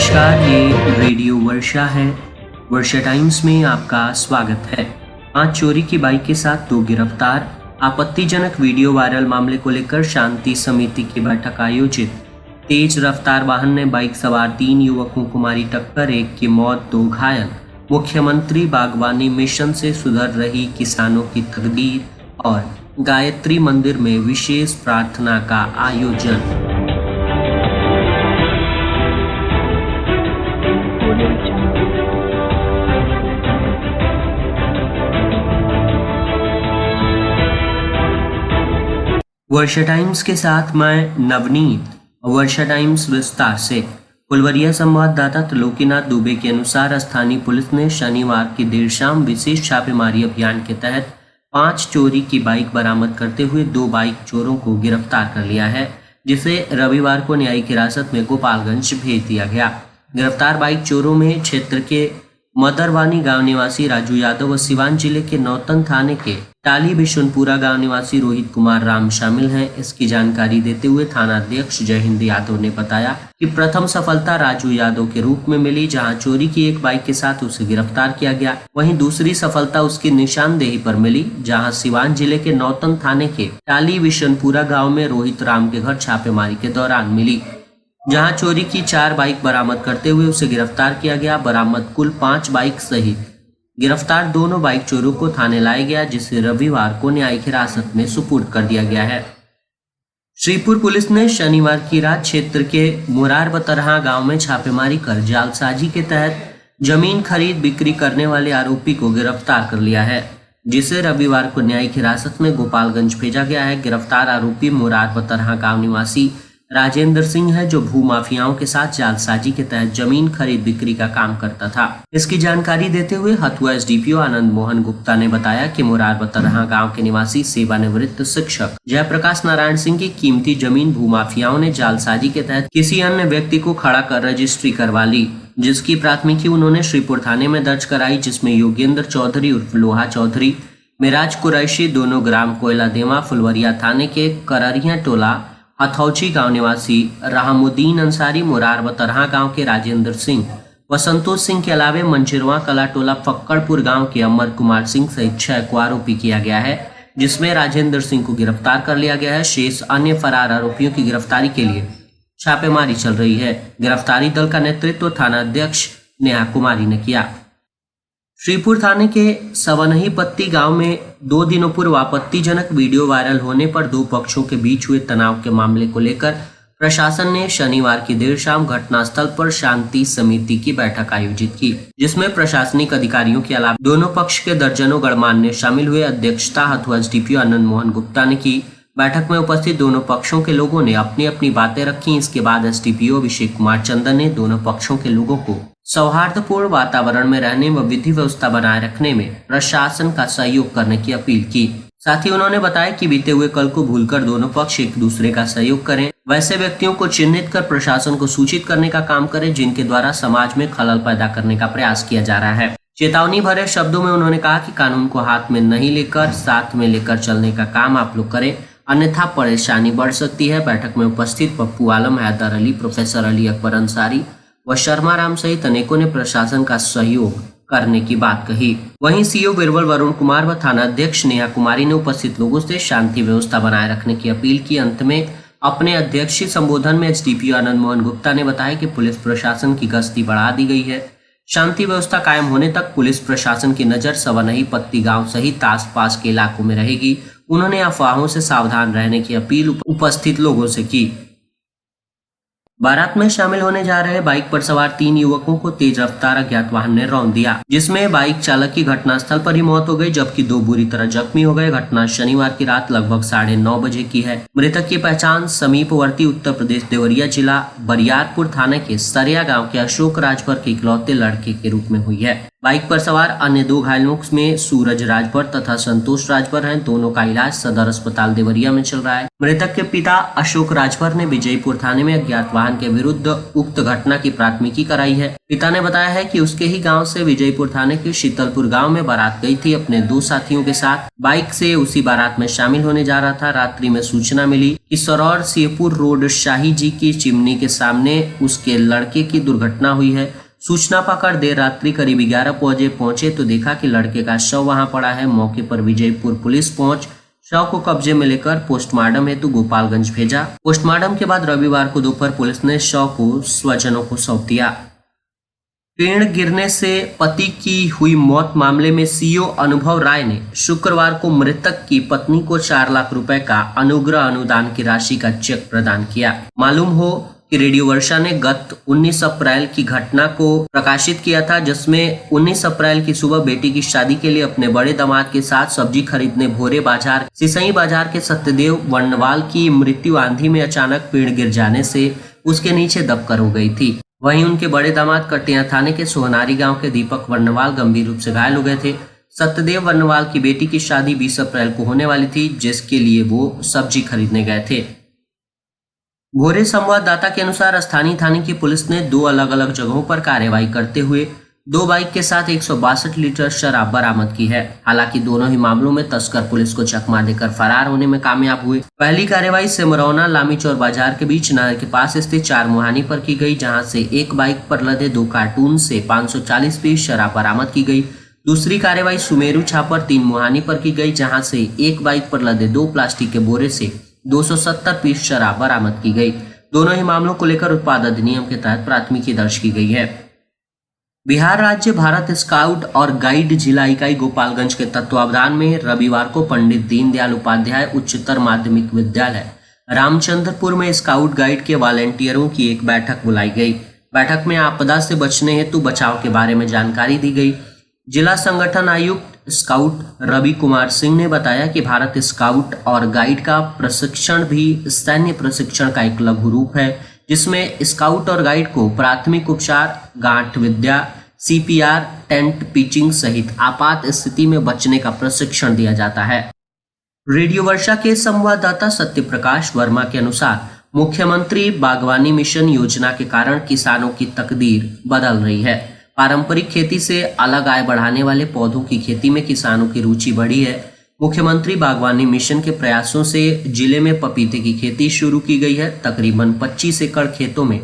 नमस्कार, ये रेडियो वर्षा है। वर्षा टाइम्स में आपका स्वागत है। 5 चोरी की बाइक के साथ 2 गिरफ्तार। आपत्तिजनक वीडियो वायरल मामले को लेकर शांति समिति की बैठक आयोजित। तेज रफ्तार वाहन ने बाइक सवार 3 युवकों को मारी टक्कर, 1 की मौत, 2 घायल। मुख्यमंत्री बागवानी मिशन से सुधर रही किसानों की तकदीर और गायत्री मंदिर में विशेष प्रार्थना का आयोजन। वर्षा टाइम्स के साथ मैं नवनीत। वर्षा टाइम्स विस्तार से। फुलवरिया संवाददाता त्रिलोकीनाथ दुबे के अनुसार स्थानीय पुलिस ने शनिवार की देर शाम विशेष छापेमारी अभियान के तहत 5 चोरी की बाइक बरामद करते हुए 2 बाइक चोरों को गिरफ्तार कर लिया है, जिसे रविवार को न्यायिक हिरासत में गोपालगंज भेज दिया गया। गिरफ्तार बाइक चोरों में क्षेत्र के मदरवानी गांव निवासी राजू यादव व सिवान जिले के नौतन थाने के टाली बिशुनपुरा गांव निवासी रोहित कुमार राम शामिल हैं। इसकी जानकारी देते हुए थाना अध्यक्ष जय हिंद यादव ने बताया कि प्रथम सफलता राजू यादव के रूप में मिली, जहां चोरी की एक बाइक के साथ उसे गिरफ्तार किया गया। वहीं दूसरी सफलता उसकी निशानदेही पर मिली, जहां सिवान जिले के नौतन थाने के टाली बिशुनपुरा गाँव में रोहित राम के घर छापेमारी के दौरान मिली, जहां चोरी की 4 बाइक बरामद करते हुए उसे गिरफ्तार किया गया। बरामद कुल 5 बाइक सहित गिरफ्तार दोनों बाइक चोरों को थाने लाया गया, जिसे रविवार को न्यायिक हिरासत में सुपुर्द कर दिया गया है। श्रीपुर पुलिस ने शनिवार की रात क्षेत्र के मुरार बतरहा गांव में छापेमारी कर जालसाजी के तहत जमीन खरीद बिक्री करने वाले आरोपी को गिरफ्तार कर लिया है, जिसे रविवार को न्यायिक हिरासत में गोपालगंज भेजा गया है। गिरफ्तार आरोपी मुरार बतरहा गांव निवासी राजेंद्र सिंह है, जो भूमाफियाओं के साथ जालसाजी के तहत जमीन खरीद बिक्री का काम करता था। इसकी जानकारी देते हुए हथुआ एसडीपीओ आनंद मोहन गुप्ता ने बताया कि मुरार बतरहा गांव के निवासी सेवानिवृत्त शिक्षक जयप्रकाश नारायण सिंह की कीमती जमीन भूमाफियाओं ने जालसाजी के तहत किसी अन्य व्यक्ति को खड़ा कर रजिस्ट्री करवा ली, जिसकी प्राथमिकी उन्होंने श्रीपुर थाने में दर्ज कराई, जिसमें योगेंद्र चौधरी उर्फ लोहा चौधरी, मिराज कुरैशी, दोनों ग्राम कोयला देवा फुलवरिया थाने के कररिया टोला हथौची गांव निवासी रहमुद्दीन अंसारी, मुरार बतरहा गांव के राजेंद्र सिंह व संतोष सिंह के अलावे मंचिरवा कला टोला फक्कड़पुर गांव के अमर कुमार सिंह सहित 6 को आरोपी किया गया है, जिसमें राजेंद्र सिंह को गिरफ्तार कर लिया गया है। शेष अन्य फरार आरोपियों की गिरफ्तारी के लिए छापेमारी चल रही है। गिरफ्तारी दल का नेतृत्व थाना अध्यक्ष नेहा कुमारी ने किया। श्रीपुर थाने के सवनही पत्ती गांव में 2 दिनों पूर्व आपत्तिजनक वीडियो वायरल होने पर 2 पक्षों के बीच हुए तनाव के मामले को लेकर प्रशासन ने शनिवार की देर शाम घटनास्थल पर शांति समिति की बैठक आयोजित की, जिसमें प्रशासनिक अधिकारियों के अलावा दोनों पक्ष के दर्जनों गणमान्य शामिल हुए। अध्यक्षता हथुआ एसडीपीओ आनंद मोहन गुप्ता ने की। बैठक में उपस्थित दोनों पक्षों के लोगों ने अपनी अपनी बातें रखी। इसके बाद एसडीपीओ अभिषेक कुमार चंदन ने दोनों पक्षों के लोगों को सौहार्दपूर्ण वातावरण में रहने व विधि व्यवस्था बनाए रखने में प्रशासन का सहयोग करने की अपील की। साथ ही उन्होंने बताया कि बीते हुए कल को भूलकर दोनों पक्ष एक दूसरे का सहयोग करें, वैसे व्यक्तियों को चिन्हित कर प्रशासन को सूचित करने का काम करें जिनके द्वारा समाज में खलल पैदा करने का प्रयास किया जा रहा है। चेतावनी भरे शब्दों में उन्होंने कहा कि कानून को हाथ में नहीं लेकर साथ में लेकर चलने का काम आप लोग करें, अन्यथा परेशानी बढ़ सकती है। बैठक में उपस्थित पप्पू आलम, हैदर अली, प्रोफेसर अली अकबर अंसारी व शर्मा राम सहित अनेकों ने प्रशासन का सहयोग करने की बात कही। वहीं सीओ बिरबल वरुण कुमार व थाना अध्यक्ष नेहा कुमारी ने उपस्थित लोगों से शांति व्यवस्था बनाए रखने की अपील की। अंत में अपने अध्यक्षीय संबोधन में एसडीपीओ आनंद मोहन गुप्ता ने बताया कि पुलिस प्रशासन की गश्ती बढ़ा दी गई है। शांति व्यवस्था कायम होने तक पुलिस प्रशासन की नजर सवनही पत्ती गांव सहित आसपास के इलाकों में रहेगी। उन्होंने अफवाहों से सावधान रहने की अपील उपस्थित लोगों से की। बारात में शामिल होने जा रहे बाइक पर सवार 3 युवकों को तेज रफ्तार अज्ञात वाहन ने रौंद दिया, जिसमें बाइक चालक की घटनास्थल पर ही मौत हो गई, जबकि 2 बुरी तरह जख्मी हो गए। घटना शनिवार की रात लगभग 9:30 बजे की है। मृतक की पहचान समीपवर्ती उत्तर प्रदेश देवरिया जिला बरियारपुर थाने के सरिया गांव के अशोक राजभर के इकलौते लड़के के रूप में हुई है। बाइक पर सवार अन्य 2 घायलों में सूरज राजभर तथा संतोष राजभर हैं। दोनों का इलाज सदर अस्पताल देवरिया में चल रहा है। मृतक के पिता अशोक राजभर ने विजयपुर थाने में अज्ञात वाहन के विरुद्ध उक्त घटना की प्राथमिकी कराई है। पिता ने बताया है कि उसके ही गांव से विजयपुर थाने के शीतलपुर गांव में बारात गई थी। अपने 2 साथियों के साथ बाइक से उसी बारात में शामिल होने जा रहा था। रात्रि में सूचना मिली कि सरौर सियपुर रोड शाही जी की चिमनी के सामने उसके लड़के की दुर्घटना हुई है। सूचना पाकर देर रात्रि करीब 11 बजे पहुंचे तो देखा कि लड़के का शव वहां पड़ा है। मौके पर विजयपुर पुलिस पहुंच शव को कब्जे में लेकर पोस्टमार्टम हेतु गोपालगंज भेजा। पोस्टमार्टम के बाद रविवार को दोपहर पुलिस ने शव को स्वजनों को सौंप दिया। पेड़ गिरने से पति की हुई मौत मामले में सीओ अनुभव राय ने शुक्रवार को मृतक की पत्नी को 4 लाख रुपए का अनुग्रह अनुदान की राशि का चेक प्रदान किया। मालूम हो कि रेडियो वर्षा ने गत 19 अप्रैल की घटना को प्रकाशित किया था, जिसमें 19 अप्रैल की सुबह बेटी की शादी के लिए अपने बड़े दामाद के साथ सब्जी खरीदने भोरे बाजार सिसई बाजार के सत्यदेव वर्णवाल की मृत्यु आंधी में अचानक पेड़ गिर जाने से उसके नीचे दबकर हो गई थी। वहीं उनके बड़े दामाद कटिया थाने के सोहनारी गांव के दीपक वर्णवाल गंभीर रूप से घायल हो गए थे। सत्यदेव वर्णवाल की बेटी की शादी 20 अप्रैल को होने वाली थी, जिसके लिए वो सब्जी खरीदने गए थे। भोरे संवाददाता के अनुसार स्थानीय थाने की पुलिस ने 2 अलग अलग जगहों पर कार्रवाई करते हुए 2 बाइक के साथ 162 लीटर शराब बरामद की है। हालांकि दोनों ही मामलों में तस्कर पुलिस को चकमा देकर फरार होने में कामयाब हुए। पहली कार्रवाई सिमरौना लामी चौर बाजार के बीच नहर के पास स्थित 4 मुहानी पर की गई, जहां से एक बाइक पर लदे 2 कार्टून से 540 पीस शराब बरामद की गई। दूसरी कार्रवाई सुमेरु छापर 3 मुहानी पर की गई, जहां से एक बाइक पर लदे 2 प्लास्टिक के बोरे से 270 पीस शराब बरामद की गई। दोनों ही मामलों को लेकर उत्पाद अधिनियम के तहत प्राथमिकी दर्ज की गई है। बिहार राज्य भारत स्काउट और गाइड जिला इकाई गोपालगंज के तत्वावधान में रविवार को पंडित दीनदयाल उपाध्याय उच्चतर माध्यमिक विद्यालय रामचंद्रपुर में स्काउट गाइड के वॉलेंटियरों की एक बैठक बुलाई गई। बैठक में आपदा से बचने हेतु बचाव के बारे में जानकारी दी गई। जिला संगठन आयुक्त स्काउट रवि कुमार सिंह ने बताया कि भारत स्काउट और गाइड का प्रशिक्षण भी सैन्य प्रशिक्षण का एक लघु रूप है, जिसमें स्काउट और गाइड को प्राथमिक उपचार, गांठ विद्या, CPR, टेंट पिचिंग सहित आपात स्थिति में बचने का प्रशिक्षण दिया जाता है। रेडियो वर्षा के संवाददाता सत्य प्रकाश वर्मा के अनुसार मुख्यमंत्री बागवानी मिशन योजना के कारण किसानों की तकदीर बदल रही है। पारंपरिक खेती से अलग आय बढ़ाने वाले पौधों की खेती में किसानों की रुचि बढ़ी है। मुख्यमंत्री बागवानी मिशन के प्रयासों से जिले में पपीते की खेती शुरू की गई है। तकरीबन 25 एकड़ खेतों में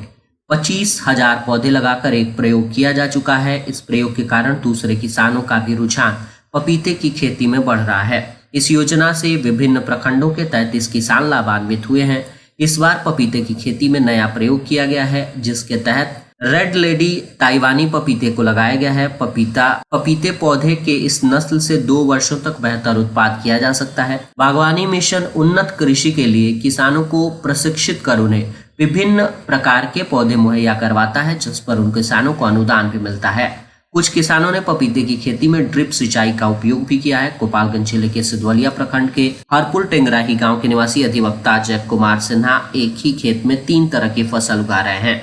25,000 पौधे लगाकर एक प्रयोग किया जा चुका है। इस प्रयोग के कारण दूसरे किसानों का भी रुझान पपीते की खेती में बढ़ रहा है। इस योजना से विभिन्न प्रखंडों के 33 किसान लाभान्वित हुए हैं। इस बार पपीते की खेती में नया प्रयोग किया गया है, जिसके तहत रेड लेडी ताइवानी पपीते को लगाया गया है। पपीते पौधे के इस नस्ल से 2 वर्षों तक बेहतर उत्पाद किया जा सकता है। बागवानी मिशन उन्नत कृषि के लिए किसानों को प्रशिक्षित कर उन्हें विभिन्न प्रकार के पौधे मुहैया करवाता है, जिस पर उन किसानों को अनुदान भी मिलता है। कुछ किसानों ने पपीते की खेती में ड्रिप सिंचाई का उपयोग भी किया है। गोपालगंज जिले के सिद्धवलिया प्रखंड के हरपुर टेंगराही गांव के निवासी अधिवक्ता अजय कुमार सिन्हा एक ही खेत में 3 तरह की फसल उगा रहे हैं।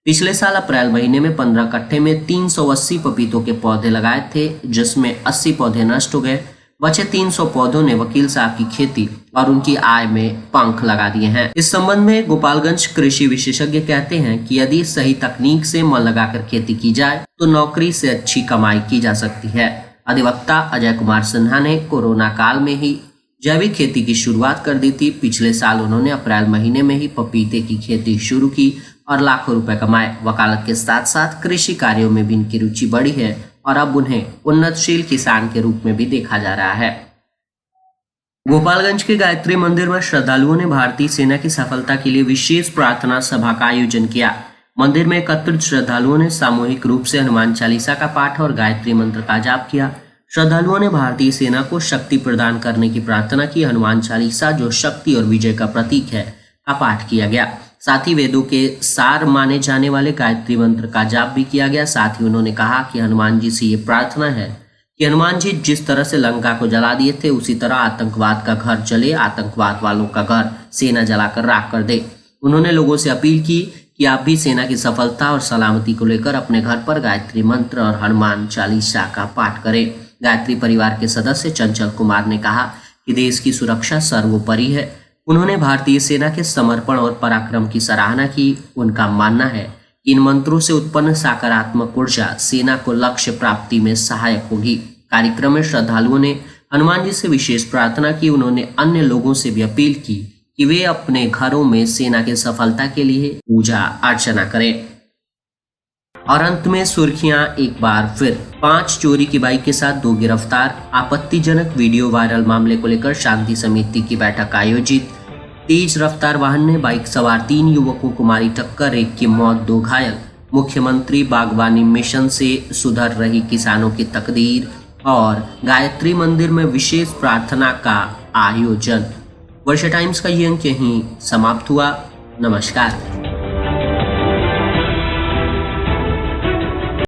पिछले साल अप्रैल महीने में 15 कट्टे में 380 पपीतों के पौधे लगाए थे, जिसमें 80 पौधे नष्ट हो गए। बचे 300 पौधों ने वकील साहब की खेती और उनकी आय में पंख लगा दिए हैं। इस संबंध में गोपालगंज कृषि विशेषज्ञ कहते हैं कि यदि सही तकनीक से मन लगाकर खेती की जाए तो नौकरी से अच्छी कमाई की जा सकती है। अधिवक्ता अजय कुमार सिन्हा ने कोरोना काल में ही जैविक खेती की शुरुआत कर दी थी। पिछले साल उन्होंने अप्रैल महीने में ही पपीते की खेती शुरू की और लाखों रुपए कमाए। वकालत के साथ साथ कृषि कार्यों में भी इनकी रुचि बढ़ी है और अब उन्हें उन्नतशील किसान के रूप में भी देखा जा रहा है। गोपालगंज के गायत्री मंदिर में श्रद्धालुओं ने भारतीय सेना की सफलता के लिए विशेष प्रार्थना सभा का आयोजन किया। मंदिर में एकत्रित श्रद्धालुओं ने सामूहिक रूप से हनुमान चालीसा का पाठ और गायत्री मंत्र का जाप किया। श्रद्धालुओं ने भारतीय सेना को शक्ति प्रदान करने की प्रार्थना की। हनुमान चालीसा, जो शक्ति और विजय का प्रतीक है, का पाठ किया गया। साथ ही वेदों के सार माने जाने वाले गायत्री मंत्र का जाप भी किया गया। साथ ही उन्होंने कहा कि हनुमान जी से ये प्रार्थना है कि हनुमान जी जिस तरह से लंका को जला दिए थे, उसी तरह आतंकवाद का घर जले, आतंकवाद वालों का घर सेना जलाकर राख कर दे। उन्होंने लोगों से अपील की कि आप भी सेना की सफलता और सलामती को लेकर अपने घर पर गायत्री मंत्र और हनुमान चालीसा का पाठ करें। गायत्री परिवार के सदस्य चंचल कुमार ने कहा कि देश की सुरक्षा सर्वोपरि है। उन्होंने भारतीय सेना के समर्पण और पराक्रम की सराहना की। उनका मानना है कि इन मंत्रों से उत्पन्न सकारात्मक ऊर्जा सेना को लक्ष्य प्राप्ति में सहायक होगी। कार्यक्रम में श्रद्धालुओं ने हनुमान जी से विशेष प्रार्थना की। उन्होंने अन्य लोगों से भी अपील की कि वे अपने घरों में सेना की सफलता के लिए पूजा अर्चना करें। और अंत में सुर्खियां एक बार फिर। 5 चोरी की बाइक के साथ 2 गिरफ्तार। आपत्तिजनक वीडियो वायरल मामले को लेकर शांति समिति की बैठक आयोजित। तेज रफ्तार वाहन ने बाइक सवार 3 युवकों को मारी टक्कर, 1 की मौत 2 घायल। मुख्यमंत्री बागवानी मिशन से सुधर रही किसानों की तकदीर। और गायत्री मंदिर में विशेष प्रार्थना का आयोजन। वर्षा टाइम्स का ये अंक यहीं समाप्त हुआ। नमस्कार।